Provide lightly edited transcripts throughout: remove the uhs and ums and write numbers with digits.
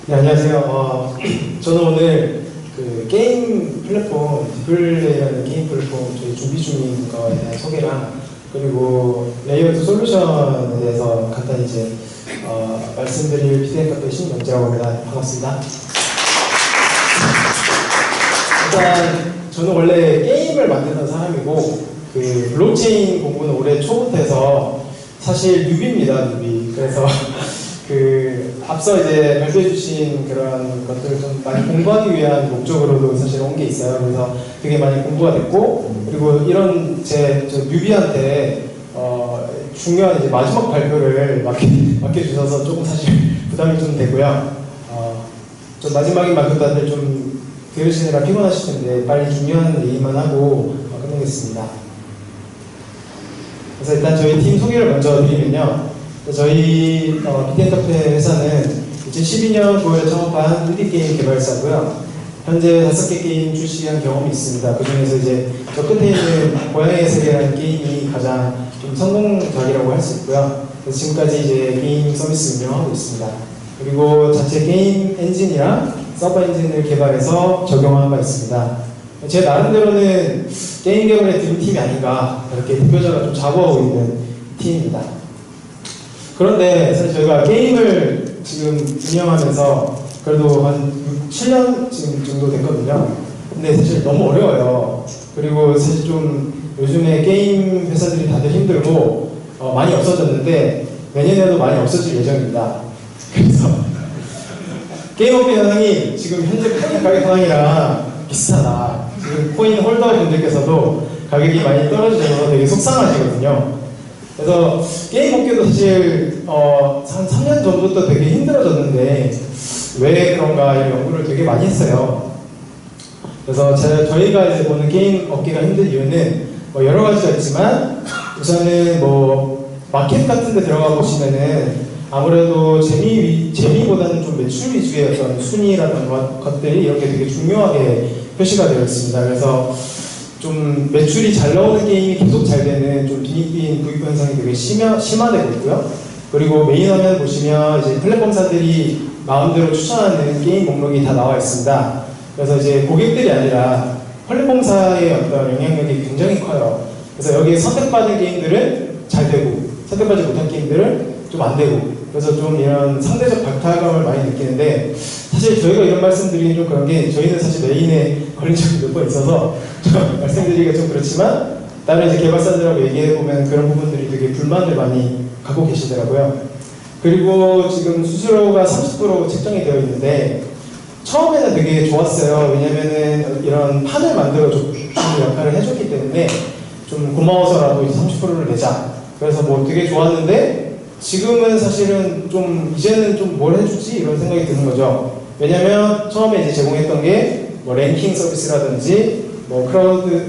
네, 안녕하세요. 저는 오늘 그 게임 플랫폼, 디플레이라는 게임 플랫폼 저희 준비 중인 거에 대한 소개랑 그리고 레이어드 솔루션에 대해서 간단히 이제 말씀드릴 PDM 카페 신명재라고 합니다. 반갑습니다. 일단 저는 원래 게임을 만드는 사람이고 그 블록체인 공부는 올해 초부터 해서 사실 뉴비입니다, 뉴비. 그래서 그 앞서 이제 발표해 주신 그런 것들을 좀 많이 공부하기 위한 목적으로도 사실 온 게 있어요. 그래서 되게 많이 공부가 됐고, 그리고 이런 저 뉴비한테 중요한 이제 마지막 발표를 맡겨주셔서 조금 사실 부담이 좀 되고요. 좀 마지막인 만큼 다들 좀 들으시느라 피곤하실 텐데 빨리 중요한 얘기만 하고 끝내겠습니다. 그래서 일단 저희 팀 소개를 먼저 드리면요. 저희 PDM 카페 회사는 2012년 9월에 창업한 인디게임 개발사고요. 현재 5개 게임 출시한 경험이 있습니다. 그 중에서 이제 저 끝에 있는 고양이의 세계라는 게임이 가장 좀 성공작이라고 할 수 있고요. 그래서 지금까지 이제 게임 서비스 운영하고 있습니다. 그리고 자체 게임 엔진이랑 서버 엔진을 개발해서 적용한 바 있습니다. 제 나름대로는 게임 개발의 드림팀이 아닌가, 이렇게 대표자가 좀 자부하고 있는 팀입니다. 그런데 사실 저희가 게임을 지금 운영하면서 그래도 한 7년 지금 정도 됐거든요. 근데 사실 너무 어려워요. 그리고 사실 좀 요즘에 게임 회사들이 다들 힘들고 많이 없어졌는데 내년에도 많이 없어질 예정입니다. 그래서 게임업계 현황이 지금 현재 코인 가격 상황이랑 비슷하다. 지금 코인 홀더 분들께서도 가격이 많이 떨어지셔서 되게 속상하시거든요. 그래서 게임 업계도 사실 한 3년 전부터 되게 힘들어졌는데 왜 그런가 이런 연구를 되게 많이 했어요. 그래서 저희가 이제 보는 게임 업계가 힘든 이유는 여러 가지가 있지만 우선은 마켓 같은 데 들어가 보시면은 아무래도 재미보다는 좀 매출 위주의 어떤 순위라든가 것들이 이렇게 되게 중요하게 표시가 되어 있습니다. 그래서 좀 매출이 잘 나오는 게임이 계속 잘 되는 좀 빈익빈 부익부 현상이 되게 심화되고 있고요. 그리고 메인 화면 보시면 이제 플랫폼사들이 마음대로 추천하는 게임 목록이 다 나와 있습니다. 그래서 이제 고객들이 아니라 플랫폼사의 어떤 영향력이 굉장히 커요. 그래서 여기에 선택받은 게임들은 잘 되고 선택받지 못한 게임들은 좀 안 되고, 그래서 좀 이런 상대적 박탈감을 많이 느끼는데, 사실 저희가 이런 말씀드리긴 좀 그런 게 저희는 사실 메인에 걸린 적이 몇 번 있어서 좀 말씀드리기가 좀 그렇지만 다른 이제 개발사들하고 얘기해보면 그런 부분들이 되게 불만을 많이 갖고 계시더라고요. 그리고 지금 수수료가 30% 책정이 되어 있는데 처음에는 되게 좋았어요. 왜냐면은 이런 판을 만들어주는 역할을 해줬기 때문에 좀 고마워서라도 이제 30%를 내자. 그래서 되게 좋았는데 지금은 사실은 좀 이제는 좀 뭘 해주지 이런 생각이 드는 거죠. 왜냐면 처음에 이제 제공했던 게 랭킹 서비스라든지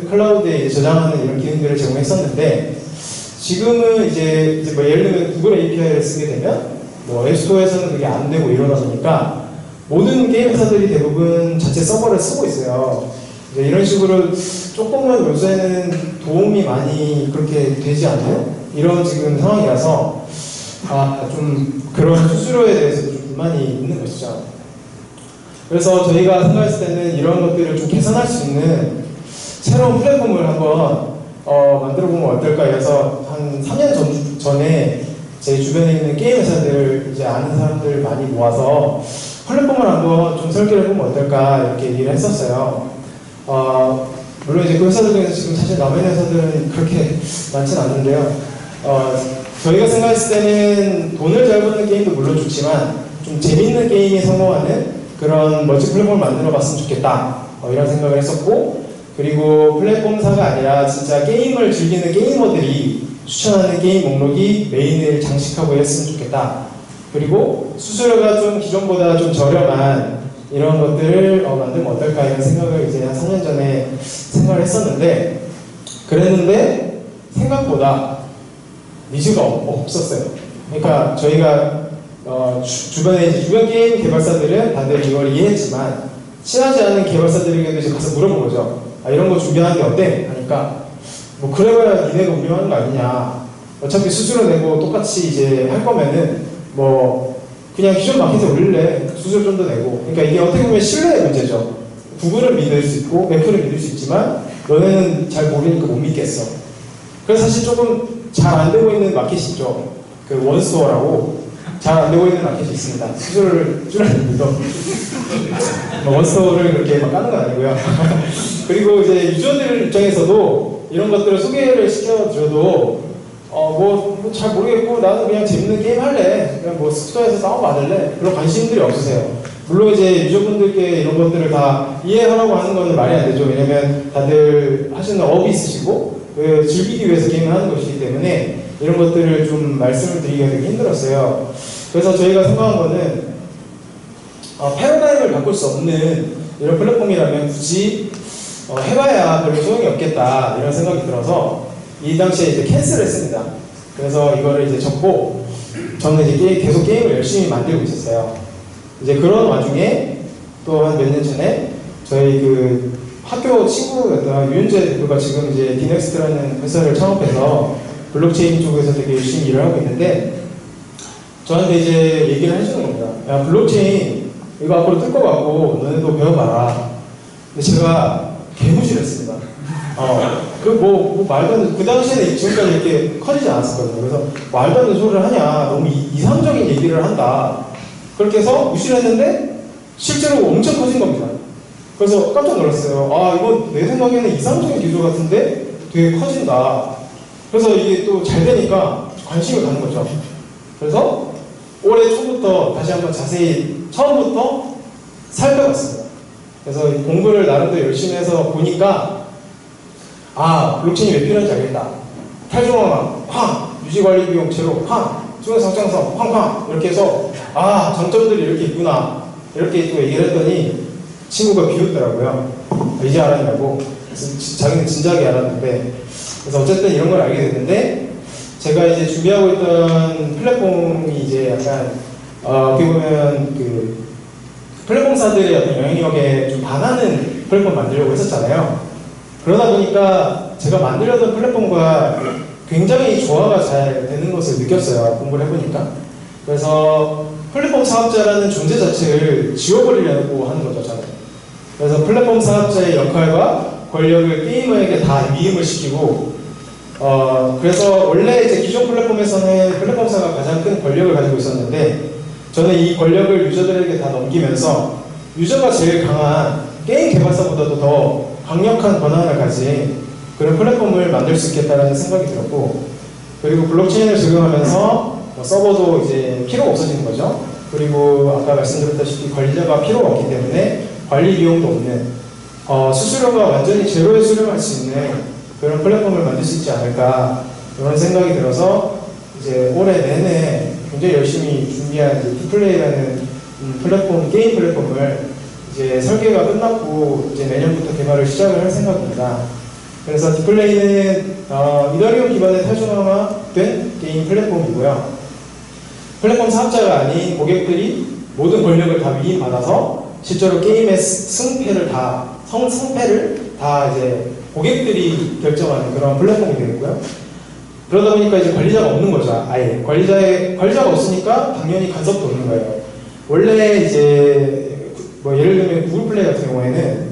클라우드에 이제 저장하는 이런 기능들을 제공했었는데 지금은 이제 예를 들면 구글 API를 쓰게 되면 앱스토어에서는 그게 안 되고 이러다 보니까 모든 게임 회사들이 대부분 자체 서버를 쓰고 있어요. 이제 이런 식으로 조금만 요새는 도움이 많이 그렇게 되지 않는 이런 지금 상황이라서 좀 그런 수수료에 대해서 좀 불만이 있는 것이죠. 그래서 저희가 생각했을 때는 이런 것들을 좀 개선할 수 있는 새로운 플랫폼을 한번 만들어 보면 어떨까 해서 한 3년 전에 제 주변에 있는 게임 회사들 이제 아는 사람들 많이 모아서 플랫폼을 한번 좀 설계를 해보면 어떨까 이렇게 얘기를 했었어요. 물론 이제 그 회사들 중에서 지금 사실 남아있는 회사들은 그렇게 많진 않는데요. 저희가 생각했을 때는 돈을 잘 버는 게임도 물론 좋지만 좀 재밌는 게임이 성공하는 그런 멀티 플랫폼을 만들어 봤으면 좋겠다 이런 생각을 했었고, 그리고 플랫폼사가 아니라 진짜 게임을 즐기는 게이머들이 추천하는 게임 목록이 메인을 장식하고 했으면 좋겠다. 그리고 수수료가 좀 기존보다 좀 저렴한 이런 것들을 만들면 어떨까 이런 생각을 이제 한 3년 전에 생각을 했었는데, 그랬는데 생각보다 니즈가 없었어요. 그러니까 저희가 주변에 이제 주변 게임 개발사들은 다들 이걸 이해했지만 친하지 않은 개발사들에게도 이제 가서 물어본 거죠. 이런 거 준비하는 게 어때? 하니까 그래봐야 니네가 운영하는 거 아니냐. 어차피 수수료 내고 똑같이 이제 할 거면은 그냥 기존 마켓에 올릴래. 수수료 좀 더 내고. 그러니까 이게 어떻게 보면 신뢰의 문제죠. 구글은 믿을 수 있고 애플은 믿을 수 있지만 너네는 잘 모르니까 못 믿겠어. 그래서 사실 조금 잘 안 되고 있는 마켓이 있죠. 그 원스토어라고 잘 안 되고 있는 마켓이 있습니다. 수수료를 줄여줍니다. 원스토어를 그렇게 막 까는 건 아니고요. 그리고 이제 유저들 입장에서도 이런 것들을 소개를 시켜드려도 잘 모르겠고 나는 그냥 재밌는 게임 할래. 그냥 뭐 스토어에서 다운 받을래. 그런 관심들이 없으세요. 물론 이제 유저분들께 이런 것들을 다 이해하라고 하는 거는 말이 안 되죠. 왜냐면 다들 하시는 업이 있으시고 즐기기 위해서 게임을 하는 것이기 때문에 이런 것들을 좀 말씀을 드리기가 되게 힘들었어요. 그래서 저희가 생각한 거는 패러다임을 바꿀 수 없는 이런 플랫폼이라면 굳이 해봐야 별로 소용이 없겠다 이런 생각이 들어서 이 당시에 이제 캔슬을 했습니다. 그래서 이거를 이제 접고 저는 이제 계속 게임을 열심히 만들고 있었어요. 이제 그런 와중에 또 한 몇 년 전에 저희 그 학교 친구였던 유윤재 대표가 지금 이제 디넥스트라는 회사를 창업해서 블록체인 쪽에서 되게 열심히 일을 하고 있는데 저한테 이제 얘기를 해주는 겁니다. 야, 블록체인 이거 앞으로 뜰 것 같고 너네도 배워봐라. 근데 제가 개무시했습니다. 말도 안 되는, 그 당시에는 지금까지 이렇게 커지지 않았었거든요. 그래서 말도 안 되는 소리를 하냐. 너무 이상적인 얘기를 한다. 그렇게 해서 무시를 했는데 실제로 엄청 커진 겁니다. 그래서 깜짝 놀랐어요. 이거 내 생각에는 이상적인 기술 같은데 되게 커진다. 그래서 이게 또 잘 되니까 관심을 가는 거죠. 그래서 올해 초부터 다시 한번 자세히 처음부터 살펴봤습니다. 그래서 공부를 나름대로 열심히 해서 보니까 블록체인이 왜 필요한지 알겠다. 탈중앙화 쾅! 유지관리 비용 제로 쾅! 중앙 확장성 쾅쾅! 이렇게 해서 장점들이 이렇게 있구나 이렇게 또 얘기를 했더니 친구가 비웃더라고요. 이제 알았냐고. 그래서 자기는 진작에 알았는데 그래서 어쨌든 이런 걸 알게 됐는데 제가 이제 준비하고 있던 플랫폼이 이제 약간 어떻게 보면 그 플랫폼사들의 어떤 영향력에 좀 반하는 플랫폼 만들려고 했었잖아요. 그러다 보니까 제가 만들려던 플랫폼과 굉장히 조화가 잘 되는 것을 느꼈어요. 공부를 해보니까. 그래서 플랫폼 사업자라는 존재 자체를 지워버리려고 하는 거죠, 저는. 그래서 플랫폼 사업자의 역할과 권력을 게이머에게 다 위임을 시키고 그래서 원래 이제 기존 플랫폼에서는 플랫폼사가 가장 큰 권력을 가지고 있었는데 저는 이 권력을 유저들에게 다 넘기면서 유저가 제일 강한 게임 개발사보다도 더 강력한 권한을 가진 그런 플랫폼을 만들 수 있겠다라는 생각이 들었고 그리고 블록체인을 적용하면서 서버도 이제 필요가 없어지는 거죠. 그리고 아까 말씀드렸다시피 관리자가 필요가 없기 때문에 관리 비용도 없는 수수료가 완전히 제로에 수렴할 수 있는 그런 플랫폼을 만들 수 있지 않을까 이런 생각이 들어서 이제 올해 내내 굉장히 열심히 준비한 디플레이라는 플랫폼, 게임 플랫폼을 이제 설계가 끝났고 이제 내년부터 개발을 시작을 할 생각입니다. 그래서 디플레이는 이더리움 기반의 탈중앙화된 게임 플랫폼이고요. 플랫폼 사업자가 아닌 고객들이 모든 권력을 다 위임받아서 실제로 게임의 성패를 다 이제 고객들이 결정하는 그런 플랫폼이 되겠고요. 그러다 보니까 이제 관리자가 없는 거죠. 아예 관리자가 없으니까 당연히 간섭도 없는 거예요. 원래 이제 예를 들면 구글 플레이 같은 경우에는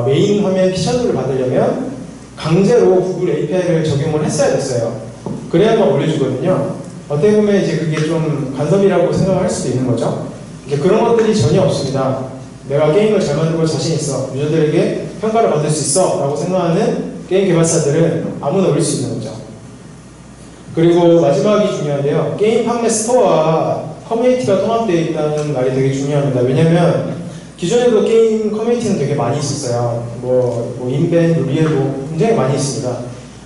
메인 화면 피처들을 받으려면 강제로 구글 API를 적용을 했어야 됐어요. 그래야만 올려주거든요. 어떻게 보면 이제 그게 좀 간섭이라고 생각할 수도 있는 거죠. 그런 것들이 전혀 없습니다. 내가 게임을 잘 만들고 자신 있어. 유저들에게 평가를 받을 수 있어. 라고 생각하는 게임 개발사들은 아무나 올릴 수 있는 거죠. 그리고 마지막이 중요한데요. 게임 판매 스토어와 커뮤니티가 통합되어 있다는 말이 되게 중요합니다. 왜냐면 기존에도 게임 커뮤니티는 되게 많이 있었어요. 인벤, 리에도 굉장히 많이 있습니다.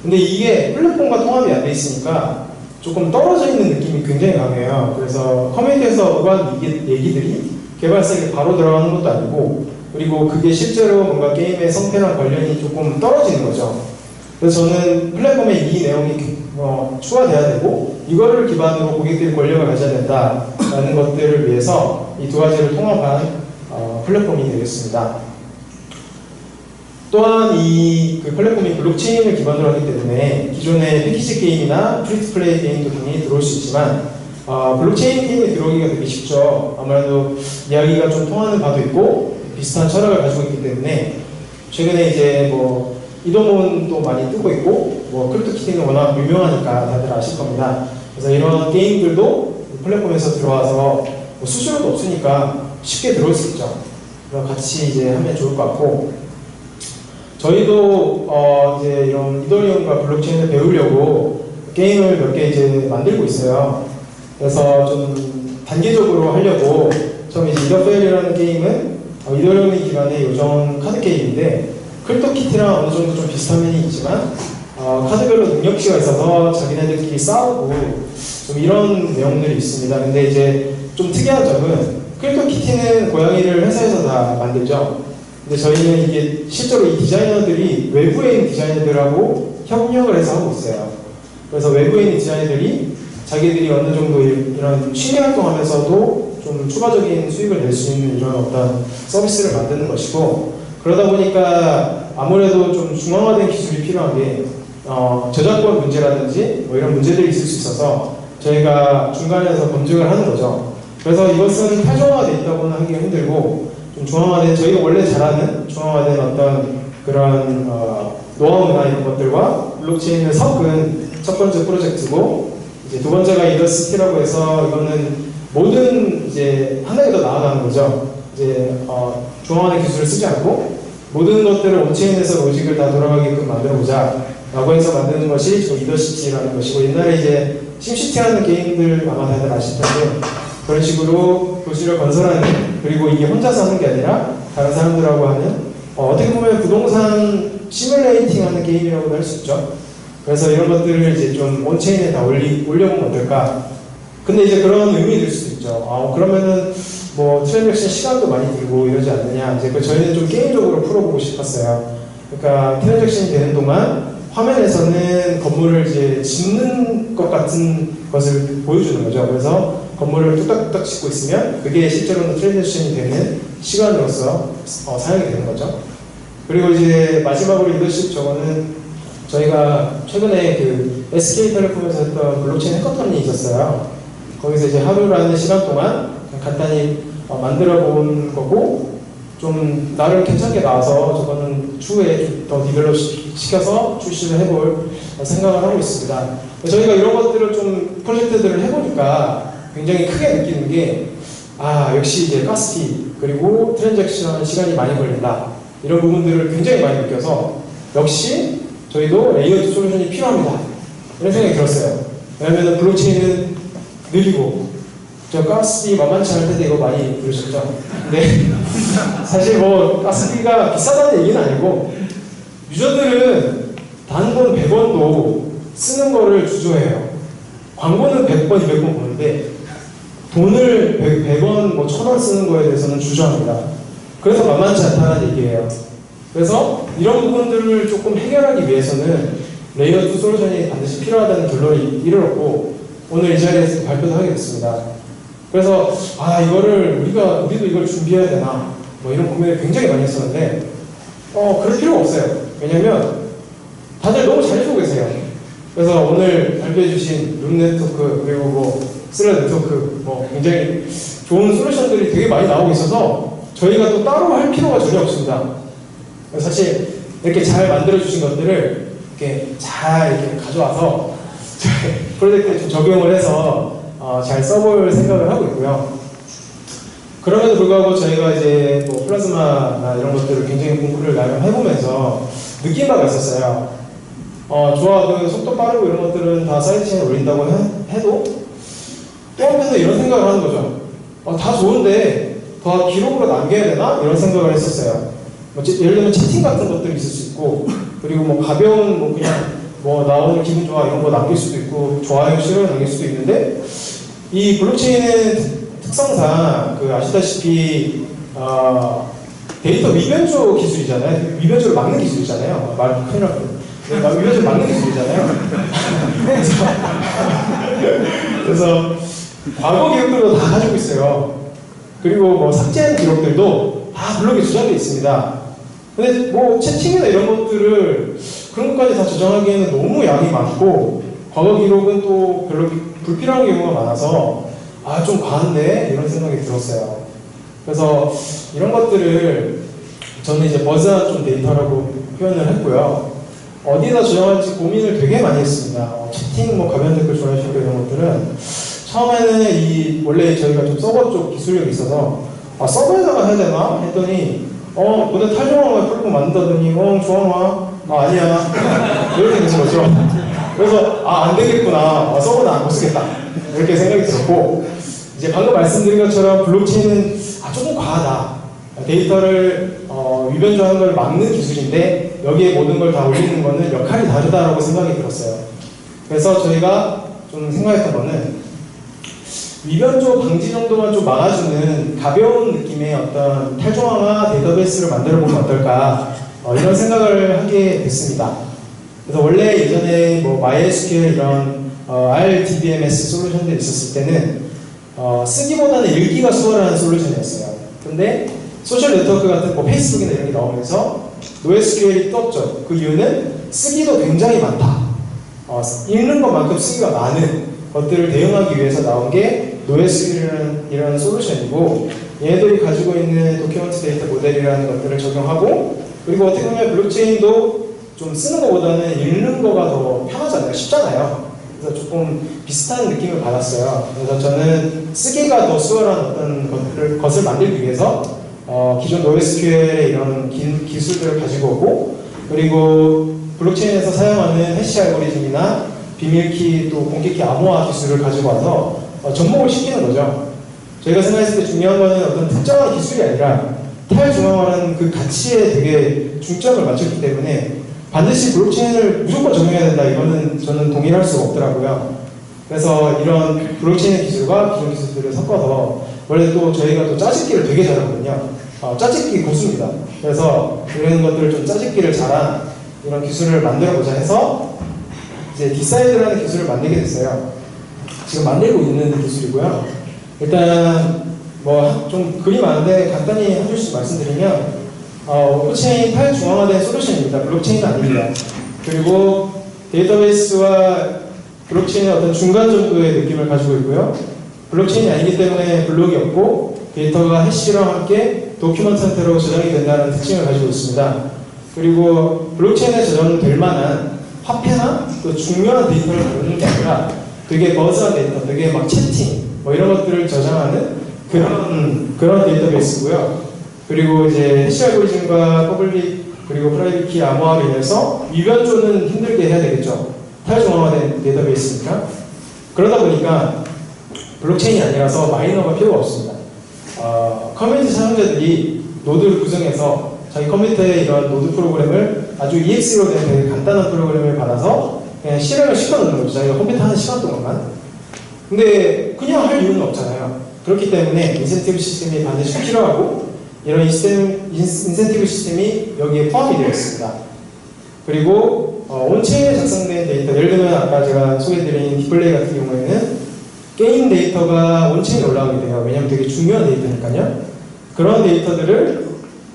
근데 이게 플랫폼과 통합이 안 돼 있으니까 조금 떨어져 있는 느낌이 굉장히 강해요. 그래서 커뮤니티에서 오가는 얘기들이 개발사에게 바로 들어가는 것도 아니고 그리고 그게 실제로 뭔가 게임의 성패랑 관련이 조금 떨어지는 거죠. 그래서 저는 플랫폼에 이 내용이 추가돼야 되고 이거를 기반으로 고객들이 권력을 가져야 된다라는 것들을 위해서 이 두 가지를 통합한 플랫폼이 되겠습니다. 또한 이 플랫폼이 블록체인을 기반으로 하기 때문에 기존의 패키지 게임이나 프리투플레이 게임도 당연히 들어올 수 있지만 블록체인 게임에 들어오기가 되게 쉽죠. 아무래도 이야기가 좀 통하는 바도 있고 비슷한 철학을 가지고 있기 때문에 최근에 이제 뭐 이동문도 많이 뜨고 있고 뭐 크립토키티는 워낙 유명하니까 다들 아실 겁니다. 그래서 이런 게임들도 플랫폼에서 들어와서 뭐 수수료도 없으니까 쉽게 들어올 수 있죠. 그래서 같이 이제 하면 좋을 것 같고 저희도 이제 이런 이더리움과 블록체인을 배우려고 게임을 몇 개 이제 만들고 있어요. 그래서 좀 단계적으로 하려고 처음 이제 이더페일이라는 게임은 이더리움이 기반의 요정 카드 게임인데 크립토키티랑 어느 정도 좀 비슷한 면이 있지만 카드별로 능력치가 있어서 자기네들끼리 싸우고 좀 이런 내용들이 있습니다. 근데 이제 좀 특이한 점은 크립토키티는 고양이를 회사에서 다 만들죠. 근데 저희는 이게 실제로 이 디자이너들이 외부에 있는 디자이너들하고 협력을 해서 하고 있어요. 그래서 외부에 있는 디자이너들이 자기들이 어느 정도 이런 취미 활동하면서도 좀 추가적인 수익을 낼 수 있는 이런 어떤 서비스를 만드는 것이고 그러다 보니까 아무래도 좀 중앙화된 기술이 필요한 게 저작권 문제라든지 뭐 이런 문제들이 있을 수 있어서 저희가 중간에서 검증을 하는 거죠. 그래서 이것은 타종화되어 있다고는 하기가 힘들고 좀 중앙화된 저희가 원래 잘하는 중앙화된 어떤 그런 노하우나 이런 것들과 블록체인을 섞은 첫 번째 프로젝트고 이제 두 번째가 이더시티라고 해서 이거는 모든 이제 한 단계 더 나아가는 거죠. 이제 중앙화된 기술을 쓰지 않고 모든 것들을 온체인에서 로직을 다 돌아가게끔 만들어보자 라고 해서 만드는 것이 지금 이더시티라는 것이고 옛날에 이제 심시티라는 게임들 아마 다들 아실 텐데 그런 식으로 도시를 건설하는 그리고 이게 혼자서 하는 게 아니라 다른 사람들하고 하는 어떻게 보면 부동산 시뮬레이팅 하는 게임이라고도 할 수 있죠. 그래서 이런 것들을 이제 좀 온체인에 다 올려보면 어떨까. 근데 이제 그런 의미가 될 수도 있죠. 그러면은 뭐 트랜잭션 시간도 많이 들고 이러지 않느냐. 이제 저희는 좀 게임적으로 풀어보고 싶었어요. 그러니까 트랜잭션이 되는 동안 화면에서는 건물을 이제 짓는 것 같은 것을 보여주는 거죠. 그래서 건물을 뚝딱뚝딱 짓고 있으면 그게 실제로는 트랜잭션이 되는 시간으로서 사용이 되는 거죠. 그리고 이제 마지막으로 리더십 저거는 저희가 최근에 그 SK텔레콤에서 했던 블록체인 해커톤이 있었어요. 거기서 이제 하루라는 시간 동안 간단히 만들어 본 거고 좀 나름 괜찮게 나와서 저거는 추후에 좀 더 디벨롭 시켜서 출시를 해볼 생각을 하고 있습니다. 저희가 이런 것들을 좀 프로젝트들을 해보니까 굉장히 크게 느끼는 게 역시 이제 가스피 그리고 트랜잭션 시간이 많이 걸린다 이런 부분들을 굉장히 많이 느껴서 역시 저희도 레이어 2 솔루션이 필요합니다 이런 생각이 들었어요. 왜냐하면 블록체인은 느리고 저 가스비 만만치 않을 텐데 이거 많이 들으셨죠? 근데 사실 뭐 가스비가 비싸다는 얘기는 아니고 유저들은 단돈 100원도 쓰는 거를 주저해요. 광고는 100번, 200번 보는데 돈을 100원, 뭐 1000원 쓰는 거에 대해서는 주저합니다. 그래서 만만치 않다는 얘기예요. 그래서 이런 부분들을 조금 해결하기 위해서는 레이어 2 솔루션이 반드시 필요하다는 결론을 이르렀고 오늘 이 자리에서 발표도 하게 됐습니다. 그래서 우리도 이걸 준비해야 되나 뭐 이런 고민을 굉장히 많이 했었는데 그럴 필요가 없어요. 왜냐면 다들 너무 잘해주고 계세요. 그래서 오늘 발표해주신 룸네트워크 그리고 뭐 슬랩 네트워크 뭐 굉장히 좋은 솔루션들이 되게 많이 나오고 있어서 저희가 또 따로 할 필요가 전혀 없습니다. 사실 이렇게 잘 만들어주신 것들을 이렇게 잘 이렇게 가져와서 프로젝트에 좀 적용을 해서 잘 써볼 생각을 하고 있고요. 그럼에도 불구하고 저희가 이제 뭐 플라즈마나 이런 것들을 굉장히 공부를 나름 해보면서 느낀 바가 있었어요. 그 속도 빠르고 이런 것들은 다 사이드체인에 올린다고 해도 또 한편으로 이런 생각을 하는 거죠. 다 좋은데 더 기록으로 남겨야 되나? 이런 생각을 했었어요. 예를 들면 채팅 같은 것들이 있을 수 있고 그리고 뭐 가벼운 뭐 그냥 뭐 나 오늘 기분 좋아 이런 거 남길 수도 있고 좋아요 싫어요 남길 수도 있는데 이 블록체인의 특성상 아시다시피 데이터 위변조 기술이잖아요. 위변조를 막는 기술이잖아요. 말 큰일 났고 위변조를 막는 기술이잖아요. 그래서 과거 기록들도 다 가지고 있어요. 그리고 뭐 삭제한 기록들도 다 블록에 저장되어 있습니다. 근데 뭐 채팅이나 이런 것들을 그런 것까지 다 저장하기에는 너무 양이 많고 과거 기록은 또 별로 불필요한 경우가 많아서 아, 좀 과한데? 이런 생각이 들었어요. 그래서 이런 것들을 저는 이제 버즈한 좀 데이터라고 표현을 했고요. 어디다 저장할지 고민을 되게 많이 했습니다. 채팅, 뭐 가변 댓글 좋아하시고 이런 것들은 처음에는 원래 저희가 좀 서버 쪽 기술력이 있어서 아, 서버에다가 해야 되나? 했더니 오늘 탈중앙화 플랫폼 만든다더니 중앙화? 아니야. 이렇게 되는 거죠. 그래서 안 되겠구나. 서버는 안 쓰겠다. 이렇게 생각이 들었고 이제 방금 말씀드린 것처럼 블록체인은 조금 과하다. 데이터를 위변조하는 걸 막는 기술인데 여기에 모든 걸 다 올리는 거는 역할이 다르다라고 생각이 들었어요. 그래서 저희가 좀 생각했던 거는 위변조 방지 정도만 좀 막아주는 가벼운 느낌의 어떤 탈중앙화 데이터베이스를 만들어 보면 어떨까 이런 생각을 하게 됐습니다. 그래서 원래 예전에 뭐 MySQL 이런 RDBMS 솔루션들이 있었을 때는 쓰기보다는 읽기가 수월한 솔루션이었어요. 근데 소셜 네트워크 같은 뭐 페이스북이나 이런 게 나오면서 NoSQL이 떴죠. 그 이유는 쓰기도 굉장히 많다. 읽는 것만큼 쓰기가 많은 것들을 대응하기 위해서 나온 게 NoSQL이라는 솔루션이고 얘네들이 가지고 있는 도큐먼트 데이터 모델이라는 것들을 적용하고 그리고 어떻게 보면 블록체인도 좀 쓰는 것보다는 읽는 거가 더 편하잖아요. 쉽잖아요. 그래서 조금 비슷한 느낌을 받았어요. 그래서 저는 쓰기가 더 수월한 어떤 것을 만들기 위해서 기존 NoSQL의 이런 기술들을 가지고 오고 그리고 블록체인에서 사용하는 해시 알고리즘이나 비밀키 또 공개키 암호화 기술을 가지고 와서 접목을 시키는 거죠. 저희가 생각했을 때 중요한 거는 어떤 특정한 기술이 아니라 탈중앙화라는 그 가치에 되게 중점을 맞췄기 때문에 반드시 블록체인을 무조건 적용해야 된다. 이거는 저는 동의할 수가 없더라고요. 그래서 이런 블록체인 기술과 기존 기술들을 섞어서 원래 또 저희가 또 짜집기를 되게 잘하거든요. 짜집기 고수입니다. 그래서 이런 것들을 좀 짜집기를 잘한 이런 기술을 만들어보자 해서 이제 디사이드라는 기술을 만들게 됐어요. 지금 만들고 있는 기술이고요. 일단 뭐 좀 글이 많은데 간단히 한 줄씩 말씀드리면 오프체인 탈중앙화된 솔루션입니다. 블록체인은 아닙니다. 그리고 데이터베이스와 블록체인의 어떤 중간 정도의 느낌을 가지고 있고요. 블록체인이 아니기 때문에 블록이 없고 데이터가 해시랑 함께 도큐먼트 형태로 저장이 된다는 특징을 가지고 있습니다. 그리고 블록체인에 저장될 만한 화폐나 또 중요한 데이터를 다루는 게 아니라 되게 버즈한 데이터, 되게 막 채팅 뭐 이런 것들을 저장하는 그런 데이터베이스고요. 그리고 이제 해시 알고리즘과 퍼블릭 그리고 프라이빗 키 암호화로 인해서 위변조는 힘들게 해야 되겠죠. 탈중앙화된 데이터베이스니까. 그러다 보니까 블록체인이 아니라서 마이너가 필요가 없습니다. 커뮤니티 사용자들이 노드를 구성해서 자기 컴퓨터에 이런 노드 프로그램을 아주 EX로 된 되게 간단한 프로그램을 받아서 그냥 실행을 시켜놓는 거죠. 자기가 컴퓨터 하는 시간 동안만. 근데 그냥 할 이유는 없잖아요. 그렇기 때문에 인센티브 시스템이 반드시 필요하고 이런 인센티브 시스템이 여기에 포함이 되어 있습니다. 그리고 온체인에 작성된 데이터, 예를 들면 아까 제가 소개해드린 디플레이 같은 경우에는 게임 데이터가 온체인에 올라오게 돼요. 왜냐하면 되게 중요한 데이터니까요. 그런 데이터들을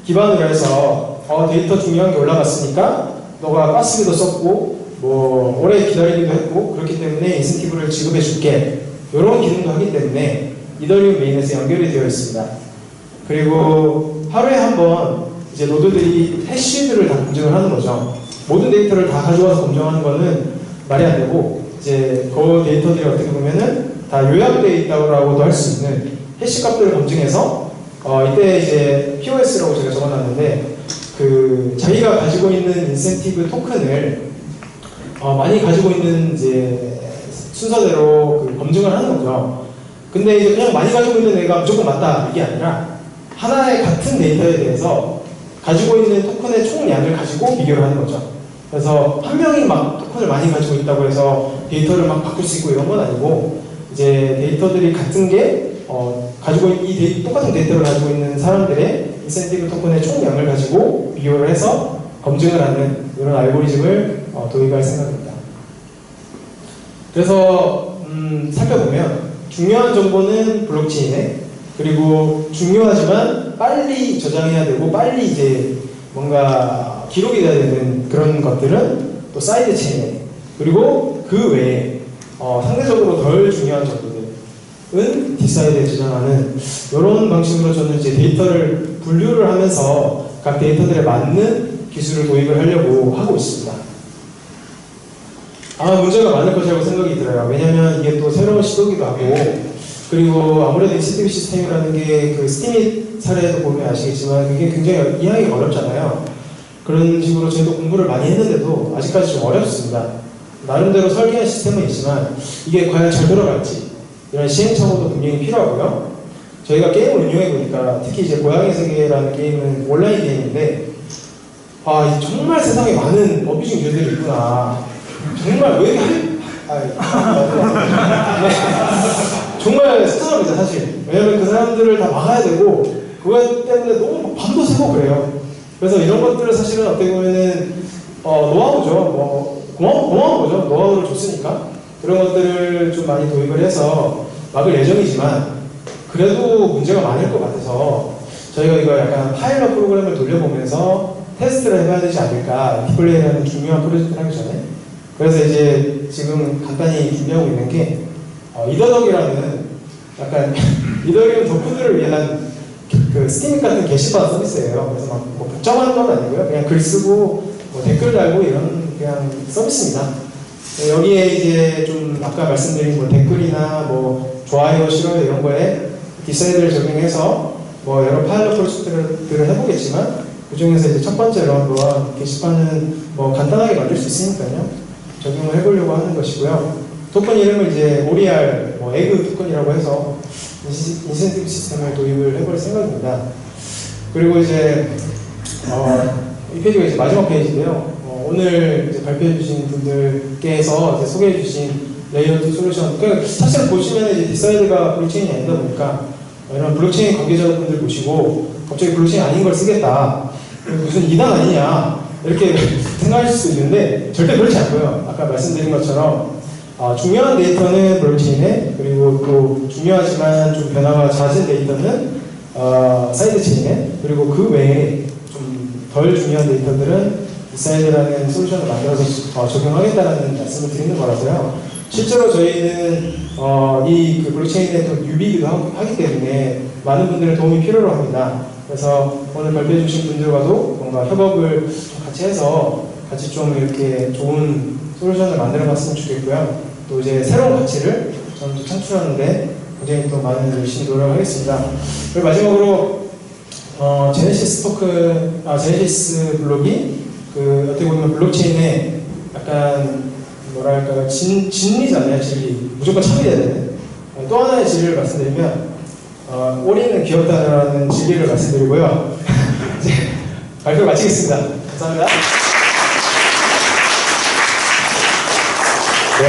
기반으로 해서 데이터 중요한 게 올라갔으니까 너가 가스비도 썼고 뭐 오래 기다리기도 했고 그렇기 때문에 인센티브를 지급해 줄게. 이런 기능도 하기 때문에 이더리움 메인에서 연결이 되어 있습니다. 그리고 하루에 한 번 이제 노드들이 해시들을 다 검증을 하는 거죠. 모든 데이터를 다 가져와서 검증하는 거는 말이 안 되고 이제 그 데이터들이 어떻게 보면은 다 요약되어 있다고도 할 수 있는 해시 값들을 검증해서 이때 이제 POS라고 제가 적어놨는데 그 자기가 가지고 있는 인센티브 토큰을 많이 가지고 있는 이제 순서대로 그 검증을 하는 거죠. 근데 이제 그냥 많이 가지고 있는 애가 무조건 맞다 이게 아니라 하나의 같은 데이터에 대해서 가지고 있는 토큰의 총량을 가지고 비교를 하는 거죠. 그래서 한 명이 막 토큰을 많이 가지고 있다고 해서 데이터를 막 바꿀 수 있고 이런 건 아니고 이제 데이터들이 같은 게 똑같은 데이터를 가지고 있는 사람들의 인센티브 토큰의 총량을 가지고 비교를 해서 검증을 하는 이런 알고리즘을 도입할 생각입니다. 그래서 살펴보면 중요한 정보는 블록체인에 그리고 중요하지만 빨리 저장해야 되고 빨리 이제 뭔가 기록이 돼야 되는 그런 것들은 또 사이드 체인에 그리고 그 외에 상대적으로 덜 중요한 정보들은 뒷사이드에 저장하는 이런 방식으로 저는 이제 데이터를 분류를 하면서 각 데이터들에 맞는 기술을 도입을 하려고 하고 있습니다. 아마 문제가 많을 것이라고 생각이 들어요. 왜냐면 이게 또 새로운 시도기도 하고, 그리고 아무래도 HTTP 시스템이라는 게 그 스팀잇 사례도 보면 아시겠지만 그게 굉장히 이해하기가 어렵잖아요. 그런 식으로 저희도 공부를 많이 했는데도 아직까지 좀 어렵습니다. 나름대로 설계한 시스템은 있지만 이게 과연 잘 돌아갈지 이런 시행착오도 분명히 필요하고요. 저희가 게임을 운영해보니까 특히 이제 고양이 세계라는 게임은 온라인 게임인데 정말 세상에 많은 어뷰징 유저들이 있구나. 정말 왜 이렇게 정말 속상합니다 사실. 왜냐면 그 사람들을 다 막아야 되고 그것 때문에 너무 밤도 새고 그래요. 그래서 이런 것들을 사실은 어떻게 보면은 노하우죠. 고마운 거죠. 노하우를 줬으니까 그런 것들을 좀 많이 도입을 해서 막을 예정이지만 그래도 문제가 많을 것 같아서 저희가 이거 약간 파일럿 프로그램을 돌려보면서 테스트를 해봐야 되지 않을까. 디플레이라는 중요한 프로젝트를 하기 전에. 그래서 이제 지금 간단히 준비하고 있는 게 이더덕이라는 약간 이더리움 덕후들을 위한 그 스팀 같은 게시판 서비스예요. 그래서 막 뭐 복잡한 건 아니고요. 그냥 글 쓰고 뭐 댓글 달고 이런 그냥 서비스입니다. 여기에 이제 좀 아까 말씀드린 뭐 댓글이나 뭐 좋아요, 싫어요 이런 거에 디사이드를 적용해서 뭐 여러 파일럿 프로젝트들을 해보겠지만 그 중에서 이제 첫 번째로 한번 게시판은 뭐 간단하게 만들 수 있으니까요. 적용을 해보려고 하는 것이고요. 토큰 이름을 이제 OER, 뭐 에그 토큰이라고 해서 인센티브 시스템을 도입을 해볼 생각입니다. 그리고 이제 이 페이지가 이제 마지막 페이지인데요. 오늘 이제 발표해주신 분들께서 이제 소개해주신 레이어 2 솔루션. 그러니까 사실 보시면 이제 뒷사이드가 블록체인이 아니다 보니까 이런 블록체인 관계자분들 보시고 갑자기 블록체인 아닌 걸 쓰겠다. 무슨 이단 아니냐 이렇게 생각하실 수 있는데 절대 그렇지 않고요. 아까 말씀드린 것처럼 중요한 데이터는 블록체인에, 그리고 또 중요하지만 좀 변화가 잦은 데이터는 사이드체인에, 그리고 그 외에 좀 덜 중요한 데이터들은 디사이드라는 솔루션을 만들어서 적용하겠다는 말씀을 드리는 거라서요. 실제로 저희는 이 그 블록체인의 또 뉴비이기도 하기 때문에 많은 분들의 도움이 필요로 합니다. 그래서 오늘 발표해 주신 분들과도 뭔가 협업을 같이 해서 같이 좀 이렇게 좋은 솔루션을 만들어 봤으면 좋겠고요. 또 이제 새로운 가치를 저는 창출하는데 굉장히 또 많은 열심히 노력하겠습니다. 그리고 마지막으로 제네시스 블록이 그 어떻게 보면 블록체인의 약간 뭐랄까 진리잖아요. 진리. 무조건 참여해야 되는. 또 하나의 진리를 말씀드리면 오리는 귀엽다라는 진리를 말씀드리고요. 이제 발표 마치겠습니다. 감사합니다. 네,